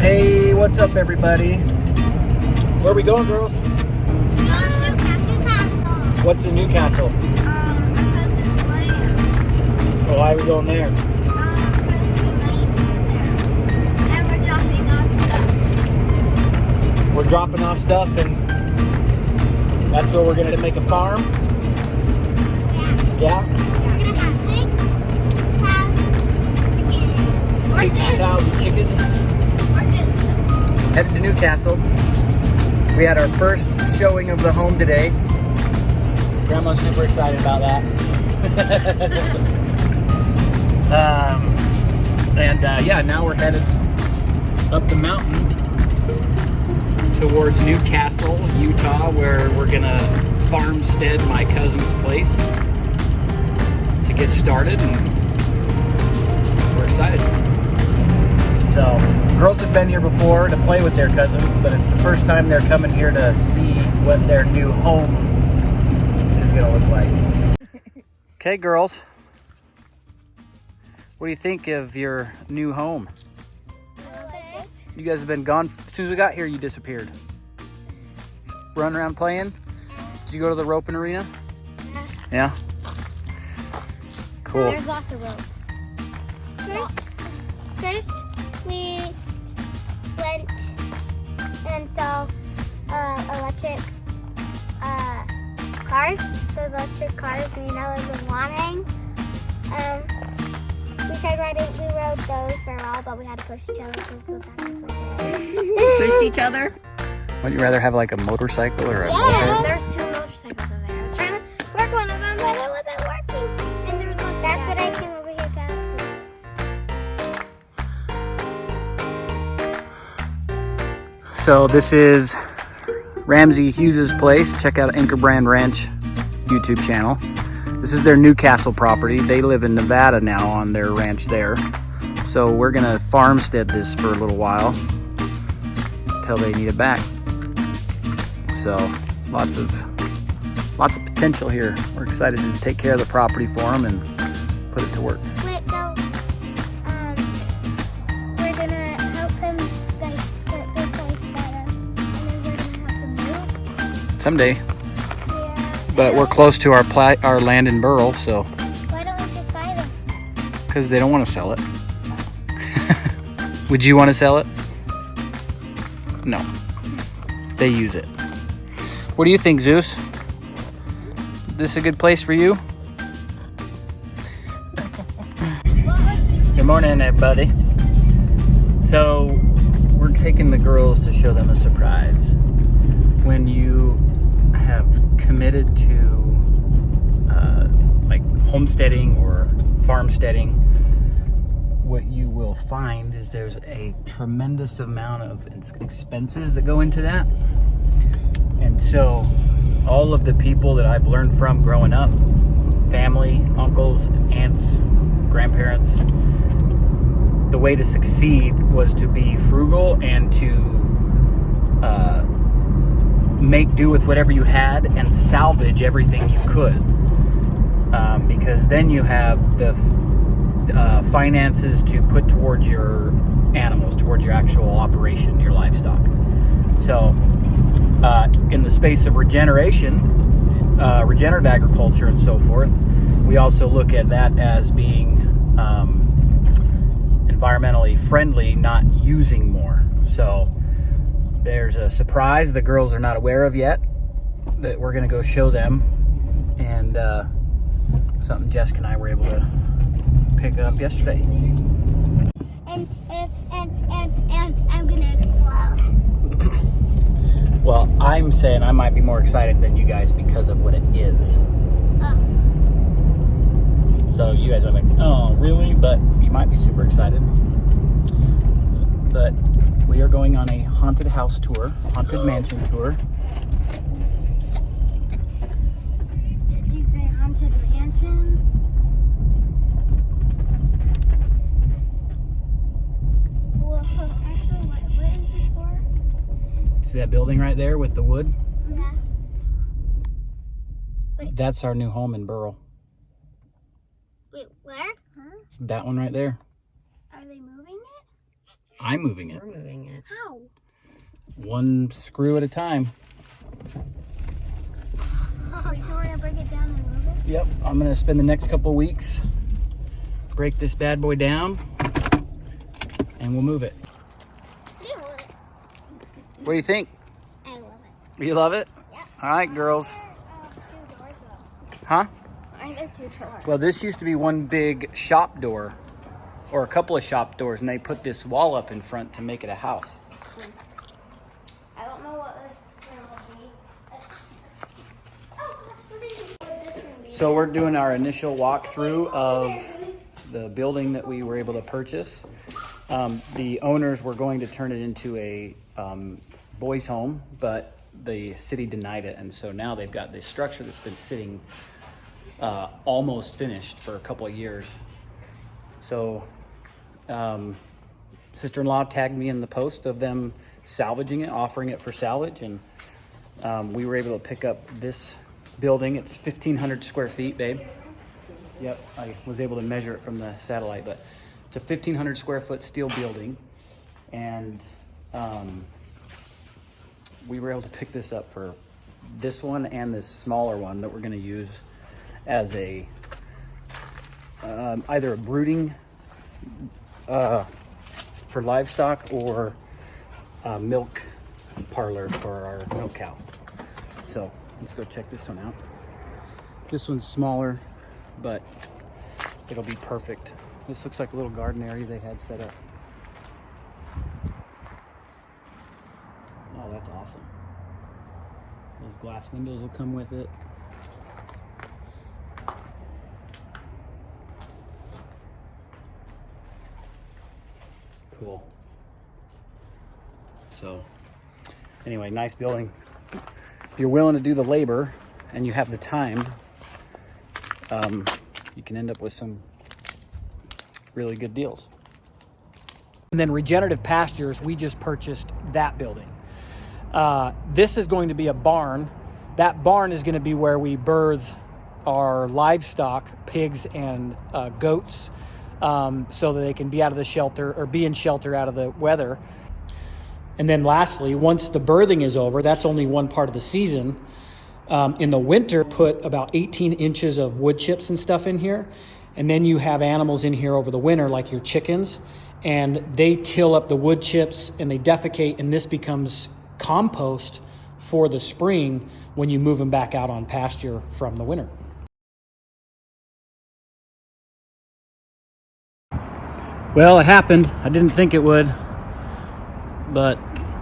Hey, what's up, everybody? Where are we going, girls? Newcastle Castle. What's in Newcastle? Because it's land. Oh, why are we going there? Because we might there. And we're dropping off stuff. We're dropping off stuff, and that's where we're going to make a farm. Yeah? We're going to have pigs, cows, chickens, Pigs, horses. cows, and chickens. Horses. Headed to Newcastle. We had our first showing of the home today. Grandma's super excited about that. Yeah, now we're headed up the mountain towards Newcastle, Utah, where we're gonna farmstead my cousin's place to get started, and we're excited. So, girls have been here before to play with their cousins, but it's the first time they're coming here to see what their new home is gonna look like. Okay, girls. What do you think of your new home? Okay. You guys have been gone. As soon as we got here, you disappeared. Running around playing? Did you go to the roping arena? Yeah? Cool. There's lots of ropes. First we went and saw electric cars. Those electric cars, we was wanting. We rode those for a while, but we had to push each other because that was what Pushed each other? Would you rather have like a motorcycle or a Yeah, moped? there's two motorcycles over there. I was trying to work one of them, but it wasn't working. And there was lots. That's what I came over here to ask you. So this is Ramsey Hughes's place. Check out Anchor Brand Ranch YouTube channel. This is their Newcastle property. They live in Nevada now on their ranch there. So we're gonna farmstead this for a little while until they need it back. So lots of potential here. We're excited to take care of the property for them and put it to work. Wait, so we're gonna help him like put this place better, and then we're gonna help him move. Someday. Yeah. But we're close to our land in Burl, so Why don't we just buy this? because they don't want to sell it. Would you want to sell it? No. They use it. What do you think, Zeus? This a good place for you? Good morning, everybody. So, we're taking the girls to show them a surprise. When you have committed to like homesteading or farmsteading, what you will find is there's a tremendous amount of expenses that go into that. And so all of the people that I've learned from growing up, family, uncles, aunts, grandparents, the way to succeed was to be frugal and to make do with whatever you had and salvage everything you could. Because then you have the finances to put towards your animals, towards your actual operation, your livestock. So in the space of regeneration, regenerative agriculture and so forth, we also look at that as being environmentally friendly, not using more. So there's a surprise the girls are not aware of yet that we're going to go show them, and something Jessica and I were able to pick up yesterday. And I'm gonna explode. Well, I'm saying I might be more excited than you guys because of what it is. Oh. So you guys are like, oh, really? But you might be super excited. But we are going on a haunted house tour, haunted mansion tour. Did you say haunted mansion? Well, actually, what is this for? See that building right there with the wood? Yeah. That's our new home in Burl. Wait, where? Huh? That one right there. Are they moving it? I'm moving it. We're moving it. How? One screw at a time. Oh, so we're gonna break it down and move it? Yep, I'm gonna spend the next couple weeks, break this bad boy down, and we'll move it. I love it. What do you think? I love it. You love it? Yeah. All right, girls. Two doors though. Huh? Aren't there two doors? Well, this used to be one big shop door, or a couple of shop doors, and they put this wall up in front to make it a house. I don't know what this room will be. Oh, that's this room be. So we're doing our initial walkthrough of the building that we were able to purchase. The owners were going to turn it into a boys' home, but the city denied it, and so now they've got this structure that's been sitting almost finished for a couple of years. So sister-in-law tagged me in the post of them salvaging it, offering it for salvage, and we were able to pick up this building. It's 1,500 square feet, babe. Yep, I was able to measure it from the satellite, but it's a 1,500 square foot steel building, and we were able to pick this up for this one and this smaller one that we're going to use as a either a brooding for livestock or a milk parlor for our milk cow. So let's go check this one out. This one's smaller, but it'll be perfect. This looks like a little garden area they had set up. Oh, that's awesome. Those glass windows will come with it. Cool. So anyway, nice building. If you're willing to do the labor and you have the time, you can end up with some really good deals. And then Regenerative Pastures, we just purchased that building. This is going to be a barn. That barn is going to be where we birth our livestock, pigs and goats, so that they can be out of the shelter or be in shelter out of the weather. And then lastly, once the birthing is over, that's only one part of the season. In the winter, put about 18 inches of wood chips and stuff in here. And then you have animals in here over the winter, like your chickens, and they till up the wood chips and they defecate, and this becomes compost for the spring when you move them back out on pasture from the winter. Well, it happened. I didn't think it would, but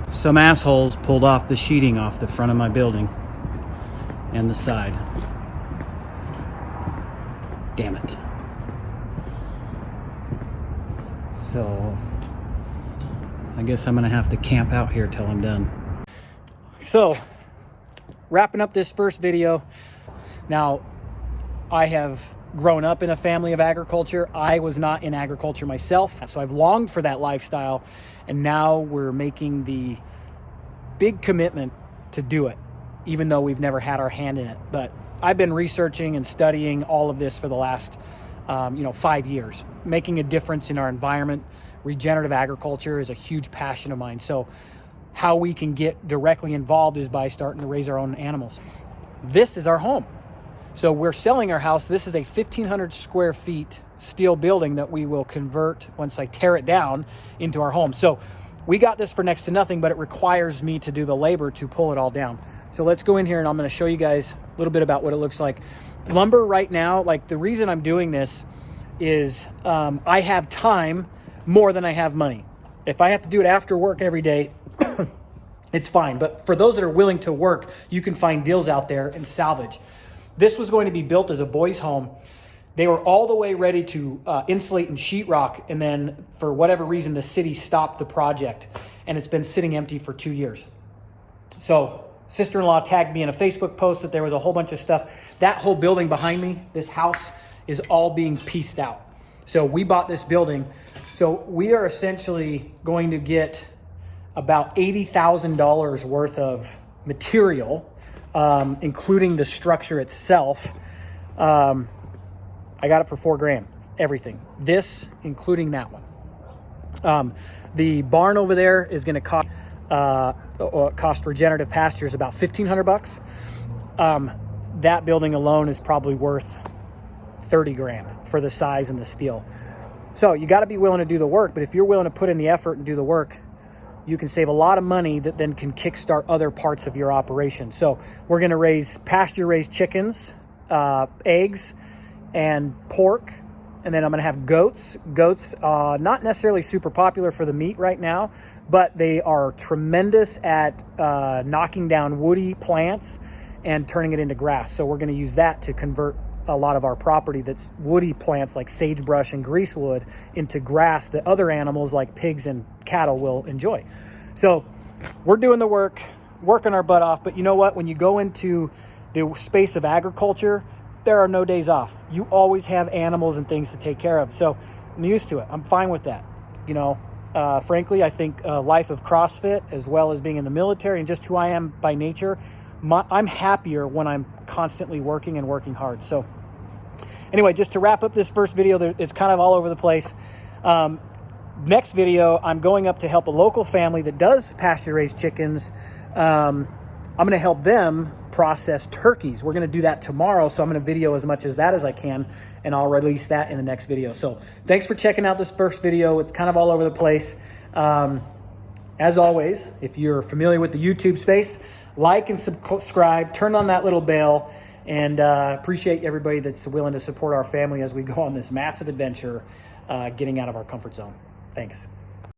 some assholes pulled off the sheeting off the front of my building and the side. Damn it. So I guess I'm gonna have to camp out here till I'm done. So wrapping up this first video. Now, I have grown up in a family of agriculture. I was not in agriculture myself, so I've longed for that lifestyle, and now we're making the big commitment to do it, even though we've never had our hand in it. But I've been researching and studying all of this for the last 5 years, making a difference in our environment. Regenerative agriculture is a huge passion of mine. So how we can get directly involved is by starting to raise our own animals. This is our home. So we're selling our house. This is a 1,500 square feet steel building that we will convert once I tear it down into our home. So we got this for next to nothing, but it requires me to do the labor to pull it all down. So let's go in here and I'm going to show you guys a little bit about what it looks like. Lumber right now, like the reason I'm doing this is I have time more than I have money. If I have to do it after work every day, it's fine. But for those that are willing to work, you can find deals out there and salvage. This was going to be built as a boys' home. They were all the way ready to insulate and sheetrock, and then for whatever reason, the city stopped the project, and it's been sitting empty for 2 years. So sister-in-law tagged me in a Facebook post that there was a whole bunch of stuff. That whole building behind me, this house, is all being pieced out. So we bought this building. So we are essentially going to get about $80,000 worth of material, including the structure itself. I got it for $4,000, everything. This, including that one. The barn over there is going to cost regenerative pastures about $1,500. That building alone is probably worth 30 grand for the size and the steel. So you got to be willing to do the work, but if you're willing to put in the effort and do the work, you can save a lot of money that then can kickstart other parts of your operation. So we're going to raise pasture-raised chickens, eggs, and pork, and then I'm going to have goats. Goats, not necessarily super popular for the meat right now, but they are tremendous at knocking down woody plants and turning it into grass. So we're going to use that to convert a lot of our property that's woody plants like sagebrush and greasewood into grass that other animals like pigs and cattle will enjoy. So we're doing the work, working our butt off. But you know what? When you go into the space of agriculture, there are no days off. You always have animals and things to take care of. So I'm used to it. I'm fine with that. You know, frankly, I think life of CrossFit, as well as being in the military and just who I am by nature, I'm happier when I'm constantly working and working hard. So anyway, just to wrap up this first video, it's kind of all over the place. Next video, I'm going up to help a local family that does pasture-raised chickens. I'm going to help them process turkeys. We're going to do that tomorrow, so I'm going to video as much of that as I can, and I'll release that in the next video. So thanks for checking out this first video. It's kind of all over the place. As always, if you're familiar with the YouTube space, like and subscribe, turn on that little bell, and appreciate everybody that's willing to support our family as we go on this massive adventure, getting out of our comfort zone. Thanks.